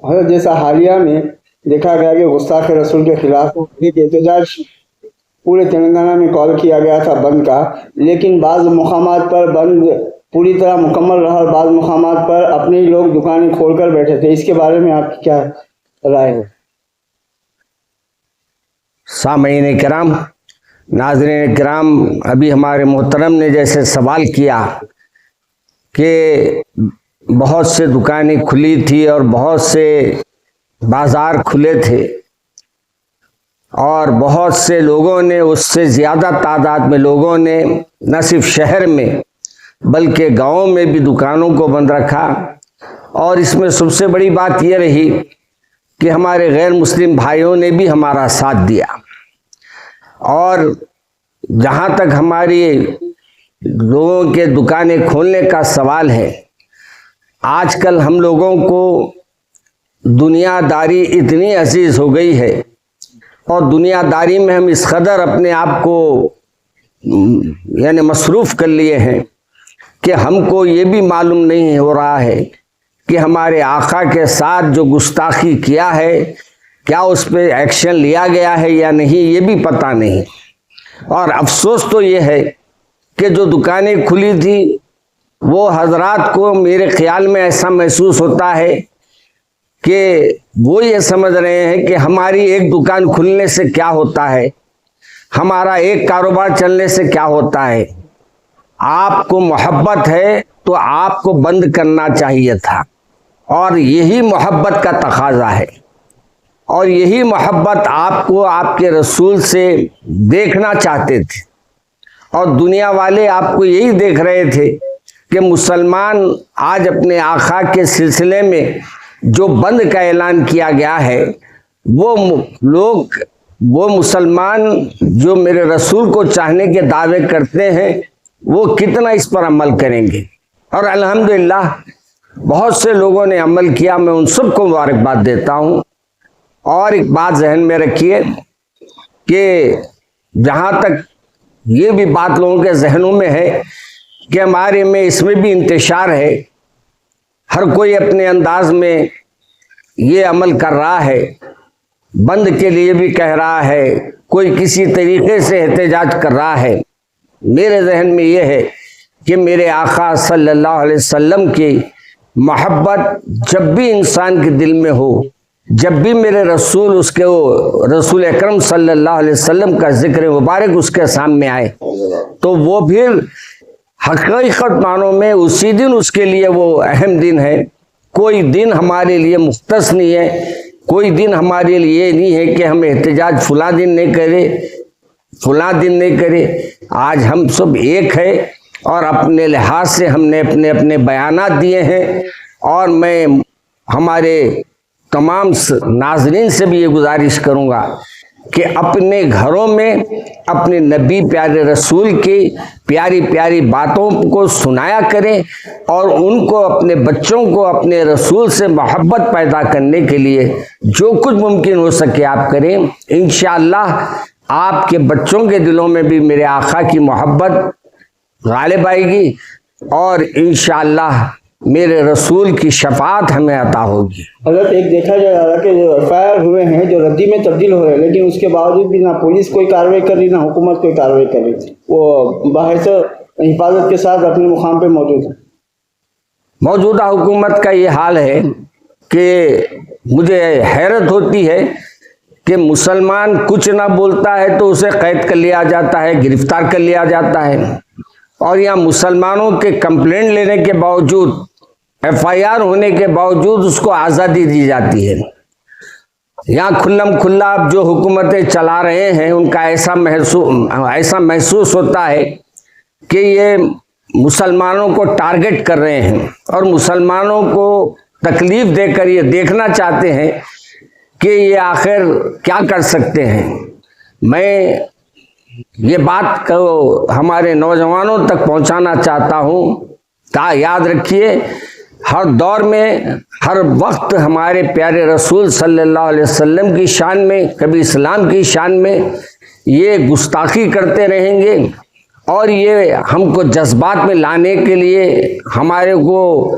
حضرت جیسا حالیہ میں دیکھا گیا کہ گستاخ رسول کے خلاف ایک احتجاج پورے تلنگانہ میں کال کیا گیا تھا بند کا، لیکن بعض مقامات پر بند پوری طرح مکمل رہا اور بعض مقامات پر اپنے ہی لوگ دکانیں کھول کر بیٹھے تھے. اس کے بارے میں آپ کی کیا رائے ہے؟ سامعین کرام، ناظرین کرام، ابھی ہمارے محترم نے جیسے سوال کیا کہ بہت سے دکانیں کھلی تھی اور بہت سے بازار کھلے تھے اور بہت سے لوگوں نے، اس سے زیادہ تعداد میں لوگوں نے نہ صرف شہر میں بلکہ گاؤں میں بھی دکانوں کو بند رکھا. اور اس میں سب سے بڑی بات یہ رہی کہ ہمارے غیر مسلم بھائیوں نے بھی ہمارا ساتھ دیا. اور جہاں تک ہماری لوگوں کے دکانیں کھولنے کا سوال ہے، آج کل ہم لوگوں کو دنیا داری اتنی عزیز ہو گئی ہے اور دنیا داری میں ہم اس قدر اپنے آپ کو مصروف کر لیے ہیں کہ ہم کو یہ بھی معلوم نہیں ہو رہا ہے کہ ہمارے آقا کے ساتھ جو گستاخی کیا ہے کیا اس پہ ایکشن لیا گیا ہے یا نہیں، یہ بھی پتہ نہیں. اور افسوس تو یہ ہے کہ جو دکانیں کھلی تھی وہ حضرات کو میرے خیال میں ایسا محسوس ہوتا ہے کہ وہ یہ سمجھ رہے ہیں کہ ہماری ایک دکان کھلنے سے کیا ہوتا ہے، ہمارا ایک کاروبار چلنے سے کیا ہوتا ہے. آپ کو محبت ہے تو آپ کو بند کرنا چاہیے تھا، اور یہی محبت کا تقاضا ہے، اور یہی محبت آپ کو آپ کے رسول سے دیکھنا چاہتے تھے. اور دنیا والے آپ کو یہی دیکھ رہے تھے کہ مسلمان آج اپنے آقا کے سلسلے میں جو بند کا اعلان کیا گیا ہے، وہ لوگ، وہ مسلمان جو میرے رسول کو چاہنے کے دعوے کرتے ہیں، وہ کتنا اس پر عمل کریں گے. اور الحمدللہ بہت سے لوگوں نے عمل کیا، میں ان سب کو مبارکباد دیتا ہوں. اور ایک بات ذہن میں رکھیے کہ جہاں تک یہ بھی بات لوگوں کے ذہنوں میں ہے کہ ہمارے میں اس میں بھی انتشار ہے، ہر کوئی اپنے انداز میں یہ عمل کر رہا ہے، بند کے لیے بھی کہہ رہا ہے، کوئی کسی طریقے سے احتجاج کر رہا ہے. میرے ذہن میں یہ ہے کہ میرے آقا صلی اللہ علیہ وسلم کی محبت جب بھی انسان کے دل میں ہو، جب بھی میرے رسول، اس کے رسول اکرم صلی اللہ علیہ وسلم کا ذکر مبارک اس کے سامنے آئے، تو وہ پھر حقیقت معنوں میں اسی دن اس کے لیے وہ اہم دن ہے. کوئی دن ہمارے لیے مختص نہیں ہے، کوئی دن ہمارے لیے یہ نہیں ہے کہ ہم احتجاج فلاں دن نہیں کرے، فلاں دن نہیں کرے. آج ہم سب ایک ہے اور اپنے لحاظ سے ہم نے اپنے اپنے بیانات دیے ہیں. اور میں ہمارے تمام ناظرین سے بھی یہ گزارش کروں گا کہ اپنے گھروں میں اپنے نبی پیارے رسول کی پیاری پیاری باتوں کو سنایا کریں، اور ان کو، اپنے بچوں کو اپنے رسول سے محبت پیدا کرنے کے لیے جو کچھ ممکن ہو سکے آپ کریں. انشاءاللہ آپ کے بچوں کے دلوں میں بھی میرے آقا کی محبت غالب آئے گی، اور انشاءاللہ میرے رسول کی شفاعت ہمیں عطا ہوگی. حضرت ایک دیکھا جا رہا ہے کہ جو ایف آئی آر ہوئے ہیں جو ردی میں تبدیل ہو رہے ہیں، لیکن اس کے باوجود بھی نہ پولیس کوئی کارروائی کر رہی، نہ حکومت کوئی کارروائی کر رہی، وہ باحث حفاظت کے ساتھ اپنے مقام پہ موجود ہیں. موجودہ حکومت کا یہ حال ہے کہ مجھے حیرت ہوتی ہے کہ مسلمان کچھ نہ بولتا ہے تو اسے قید کر لیا جاتا ہے، گرفتار کر لیا جاتا ہے، اور یہاں مسلمانوں کے کمپلینٹ لینے کے باوجود، ایف آئی آر ہونے کے باوجود اس کو آزادی دی جاتی ہے. یہاں کھلم کھلا جو حکومتیں چلا رہے ہیں ان کا ایسا محسوس ہوتا ہے کہ یہ مسلمانوں کو ٹارگٹ کر رہے ہیں اور مسلمانوں کو تکلیف دے کر یہ دیکھنا چاہتے ہیں کہ یہ آخر کیا کر سکتے ہیں. میں یہ بات کو ہمارے نوجوانوں تک پہنچانا چاہتا ہوں. یاد رکھیے، ہر دور میں، ہر وقت ہمارے پیارے رسول صلی اللہ علیہ وسلم کی شان میں، کبھی اسلام کی شان میں یہ گستاخی کرتے رہیں گے، اور یہ ہم کو جذبات میں لانے کے لیے، ہمارے کو